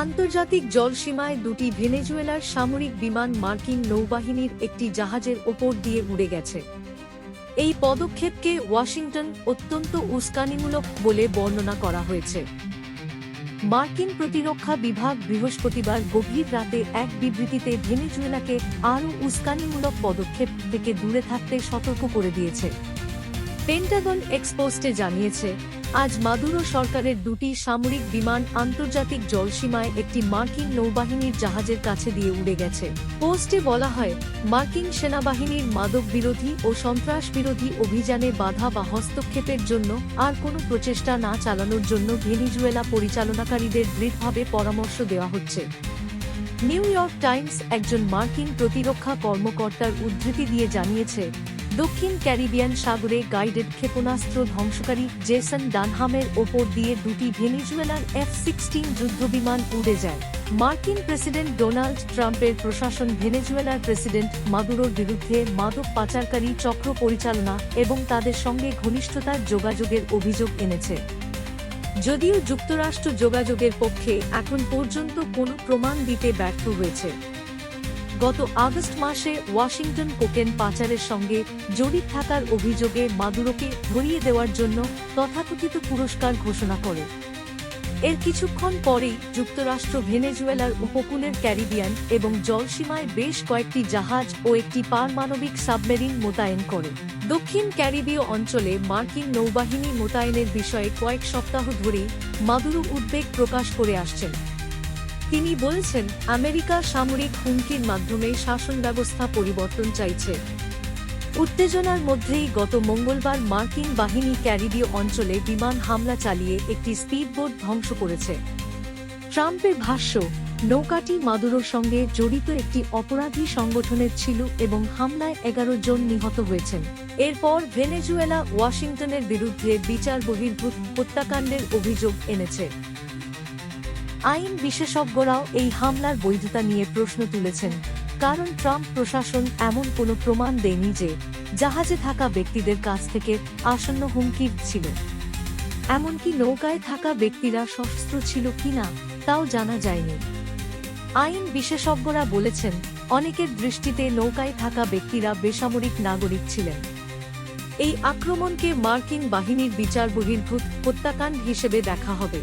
আন্তর্জাতিক জলসীমায় দুটি ভেনেজুয়েলার সামরিক বিমান মার্কিন নৌবাহিনীর একটি জাহাজের ওপর দিয়ে উড়ে গেছে। এই পদক্ষেপকে ওয়াশিংটন অত্যন্ত উস্কানিমূলক বলে বর্ণনা করা হয়েছে। মার্কিন প্রতিরক্ষা বিভাগ বৃহস্পতিবার গভীর রাতে এক বিবৃতিতে ভেনেজুয়েলাকে আরও উস্কানিমূলক পদক্ষেপ থেকে দূরে থাকতে সতর্ক করে দিয়েছে। পেন্টাগন এক্সপোস্টে জানিয়েছে, আজ মাদুরো সরকারের দুটি সামরিক বিমান আন্তর্জাতিক জলসীমায় একটি মার্কিন নৌবাহিনীর জাহাজের কাছে দিয়ে উড়ে গেছে। পোস্টে বলা হয়, মার্কিন সেনাবাহিনীর মাদক বিরোধী ও সন্ত্রাস বিরোধী অভিযানে বাধা বা হস্তক্ষেপের জন্য আর কোনো প্রচেষ্টা না চালানোর জন্য ভেনেজুয়েলা পরিচালনাকারীদের দৃঢ়ভাবে পরামর্শ দেওয়া হচ্ছে। নিউ ইয়র্ক টাইমস একজন মার্কিন প্রতিরক্ষা কর্মকর্তার উদ্ধৃতি দিয়ে জানিয়েছে, দক্ষিণ ক্যারিবিয়ান সাগরে গাইডেড ক্ষেপণাস্ত্র ধ্বংসকারী জেসন ডানহামের ওপর দিয়ে দুটি ভেনেজুয়েলার F-16 যুদ্ধবিমান উড়ে যায়। মার্কিন প্রেসিডেন্ট ডোনাল্ড ট্রাম্পের প্রশাসন ভেনেজুয়েলার প্রেসিডেন্ট মাদুরোর বিরুদ্ধে মাদক পাচারকারী চক্র পরিচালনা এবং তাদের সঙ্গে ঘনিষ্ঠতার যোগাযোগের অভিযোগ এনেছে। যদিও যুক্তরাষ্ট্র যোগাযোগের পক্ষে এখন পর্যন্ত কোনো প্রমাণ দিতে ব্যর্থ হয়েছে। গত আগস্ট মাসে ওয়াশিংটন কোকেন পাচারের সঙ্গে জড়িত থাকার অভিযোগে মাদুরোকে ধরিয়ে দেওয়ার জন্য তথাকথিত পুরস্কার ঘোষণা করে। এর কিছুক্ষণ পরেই যুক্তরাষ্ট্র ভেনেজুয়েলার উপকূলের ক্যারিবিয়ান এবং জলসীমায় বেশ কয়েকটি জাহাজ ও একটি পারমাণবিক সাবমেরিন মোতায়েন করে। দক্ষিণ ক্যারিবীয় অঞ্চলে মার্কিন নৌবাহিনী মোতায়েনের বিষয়ে কয়েক সপ্তাহ ধরেই মাদুরো উদ্বেগ প্রকাশ করে আসছেন। তিনি বলেছেন, আমেরিকা সামরিক হুমকির মাধ্যমে শাসন ব্যবস্থা পরিবর্তন চাইছে। উত্তেজনার মধ্যেই গত মঙ্গলবার মার্কিন বাহিনী ক্যারিবীয় অঞ্চলে বিমান হামলা চালিয়ে একটি স্পিডবোট ধ্বংস করেছে। ট্রাম্পের ভাষ্য, নৌকাটি মাদুরোর সঙ্গে জড়িত একটি অপরাধী সংগঠনের ছিল এবং হামলায় 11 জন নিহত হয়েছেন। এরপর ভেনেজুয়েলা ওয়াশিংটনের বিরুদ্ধে বিচার বহির্ভূত হত্যাকাণ্ডের অভিযোগ এনেছে। আইন বিশেষজ্ঞরাও এই হামলার বৈধতা নিয়ে প্রশ্ন তুলেছেন, কারণ ট্রাম্প প্রশাসন এমন কোনো প্রমাণ দেয়নি যে জাহাজে থাকা ব্যক্তিদের কাছ থেকে আসন্ন হুমকি ছিল। এমনকি নৌকায় থাকা ব্যক্তিরা সশস্ত্র ছিল কিনা তাও জানা যায়নি। আইন বিশেষজ্ঞরা বলেছেন, অনেকের দৃষ্টিতে নৌকায় থাকা ব্যক্তিরা বেসামরিক নাগরিক ছিলেন। এই আক্রমণকে মার্কিন বাহিনীর বিচার বহির্ভূত হত্যাকাণ্ড হিসেবে দেখা হবে।